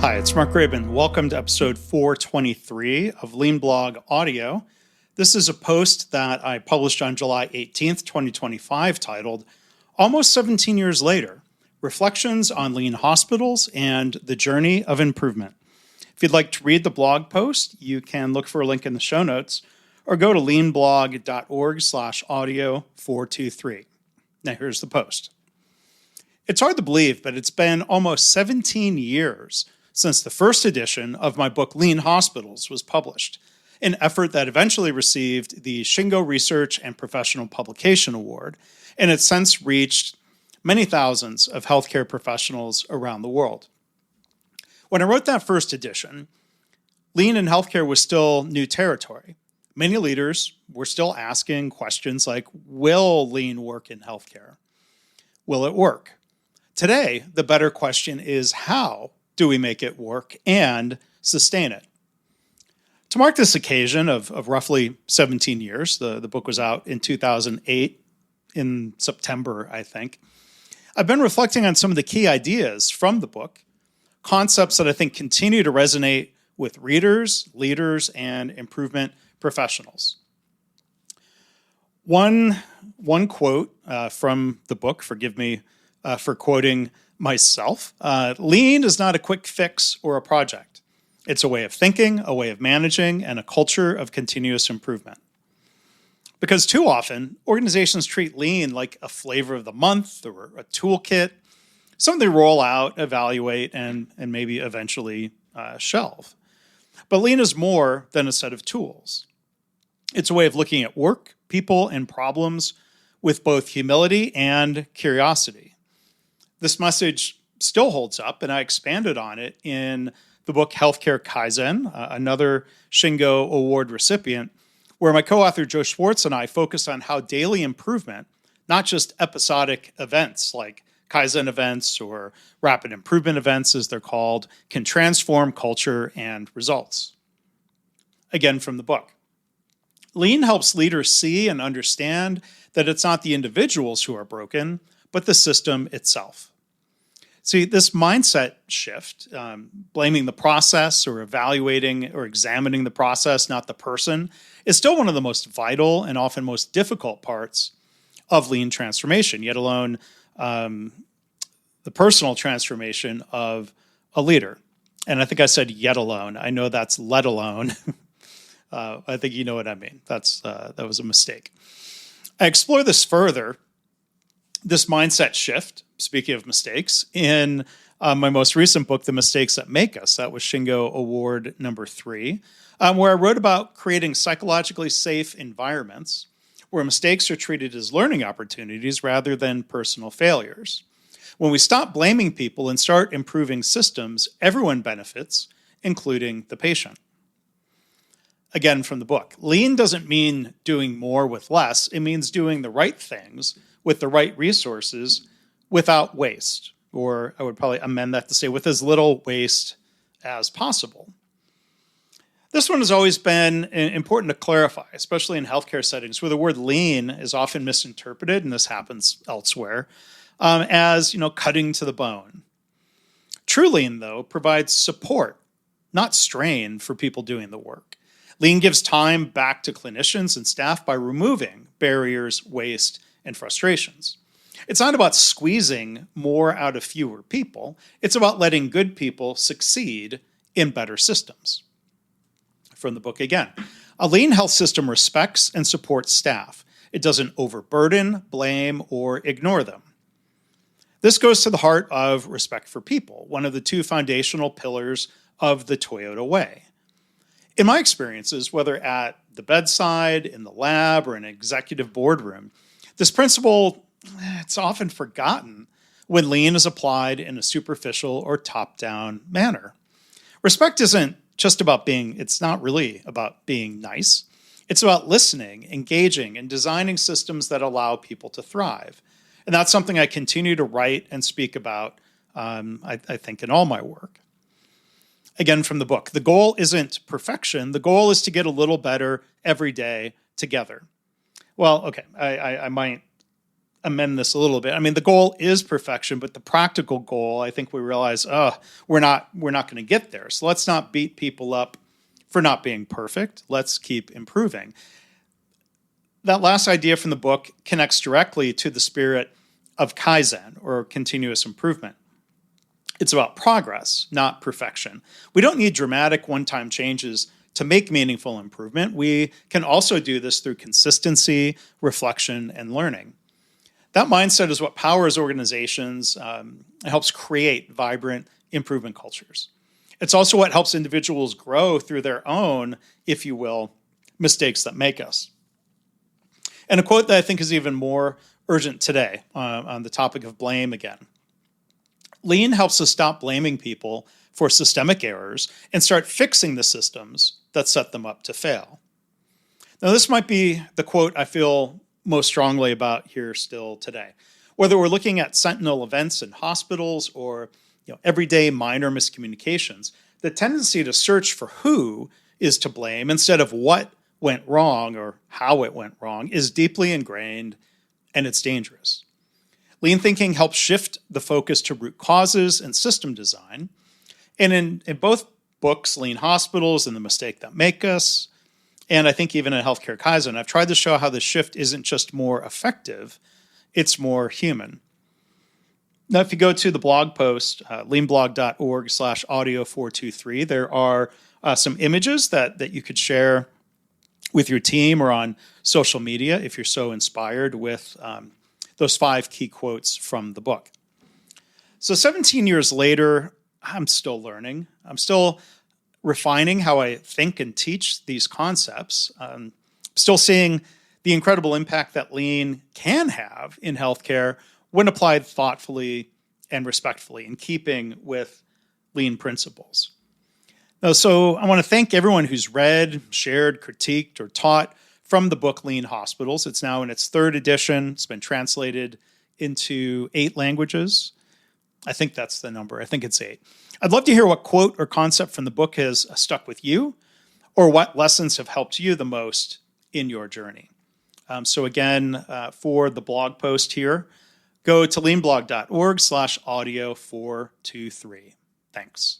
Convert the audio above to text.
Hi, it's Mark Graban. Welcome to episode 423 of Lean Blog Audio. This is a post that I published on July 18th, 2025, titled Almost 17 Years Later, Reflections on Lean Hospitals and the Journey of Improvement. If you'd like to read the blog post, you can look for a link in the show notes or go to leanblog.org/audio 423. Now here's the post. It's hard to believe, but it's been almost 17 years since the first edition of my book Lean Hospitals was published, an effort that eventually received the Shingo Research and Professional Publication Award, and it's since reached many thousands of healthcare professionals around the world. When I wrote that first edition, lean in healthcare was still new territory. Many leaders were still asking questions like, will lean work in healthcare? Will it work? Today, the better question is, how do we make it work and sustain it? To mark this occasion of roughly 17 years, the book was out in 2008, in September, I think, I've been reflecting on some of the key ideas from the book, concepts that I think continue to resonate with readers, leaders, and improvement professionals. One quote from the book, forgive me for quoting myself, lean is not a quick fix or a project. It's a way of thinking, a way of managing, and a culture of continuous improvement. Because too often, organizations treat lean like a flavor of the month or a toolkit, something they roll out, evaluate, and maybe eventually shelve. But lean is more than a set of tools. It's a way of looking at work, people, and problems with both humility and curiosity. This message still holds up, and I expanded on it in the book Healthcare Kaizen, another Shingo Award recipient, where my co-author Joe Schwartz and I focus on how daily improvement, not just episodic events like Kaizen events or rapid improvement events as they're called, can transform culture and results. Again from the book. Lean helps leaders see and understand that it's not the individuals who are broken, but the system itself. See, this mindset shift, blaming the process or evaluating or examining the process, not the person, is still one of the most vital and often most difficult parts of lean transformation, yet alone the personal transformation of a leader. And I think I said yet alone. I know that's let alone. I think you know what I mean. That was a mistake. I explore this further, this mindset shift, speaking of mistakes, in my most recent book, The Mistakes That Make Us. That was Shingo Award number 3, where I wrote about creating psychologically safe environments where mistakes are treated as learning opportunities rather than personal failures. When we stop blaming people and start improving systems, everyone benefits, including the patient. Again from the book, lean doesn't mean doing more with less. It means doing the right things with the right resources without waste, or I would probably amend that to say with as little waste as possible. This one has always been important to clarify, especially in healthcare settings where the word lean is often misinterpreted, and this happens elsewhere, as cutting to the bone. True lean, though, provides support, not strain, for people doing the work. Lean gives time back to clinicians and staff by removing barriers, waste, and frustrations. It's not about squeezing more out of fewer people. It's about letting good people succeed in better systems. From the book again, a lean health system respects and supports staff. It doesn't overburden, blame, or ignore them. This goes to the heart of respect for people, one of the 2 foundational pillars of the Toyota Way. In my experiences, whether at the bedside, in the lab, or in an executive boardroom, this principle, it's often forgotten when lean is applied in a superficial or top-down manner. Respect isn't just about it's not really about being nice. It's about listening, engaging, and designing systems that allow people to thrive. And that's something I continue to write and speak about, I think, in all my work. Again, from the book, the goal isn't perfection. The goal is to get a little better every day together. Well, okay, I might amend this a little bit. I mean, the goal is perfection, but the practical goal, I think we realize, we're not going to get there. So let's not beat people up for not being perfect. Let's keep improving. That last idea from the book connects directly to the spirit of Kaizen, or continuous improvement. It's about progress, not perfection. We don't need dramatic one-time changes to make meaningful improvement. We can also do this through consistency, reflection, and learning. That mindset is what powers organizations and helps create vibrant improvement cultures. It's also what helps individuals grow through their own, if you will, mistakes that make us. And a quote that I think is even more urgent today on the topic of blame again. Lean helps us stop blaming people for systemic errors and start fixing the systems that set them up to fail. Now, this might be the quote I feel most strongly about here still today. Whether we're looking at sentinel events in hospitals or everyday minor miscommunications, the tendency to search for who is to blame instead of what went wrong or how it went wrong is deeply ingrained, and it's dangerous. Lean thinking helps shift the focus to root causes and system design. And in both books, Lean Hospitals and The Mistake That Make Us, and I think even in Healthcare Kaizen, I've tried to show how this shift isn't just more effective, it's more human. Now, if you go to the blog post, leanblog.org/audio423, there are some images that you could share with your team or on social media if you're so inspired with those 5 key quotes from the book. So 17 years later, I'm still learning. I'm still refining how I think and teach these concepts. Still seeing the incredible impact that Lean can have in healthcare when applied thoughtfully and respectfully, in keeping with Lean principles. Now, so I want to thank everyone who's read, shared, critiqued, or taught from the book Lean Hospitals. It's now in its 3rd edition. It's been translated into 8 languages. I think that's the number. I think it's 8. I'd love to hear what quote or concept from the book has stuck with you, or what lessons have helped you the most in your journey. So again, for the blog post here, go to leanblog.org/audio423. Thanks.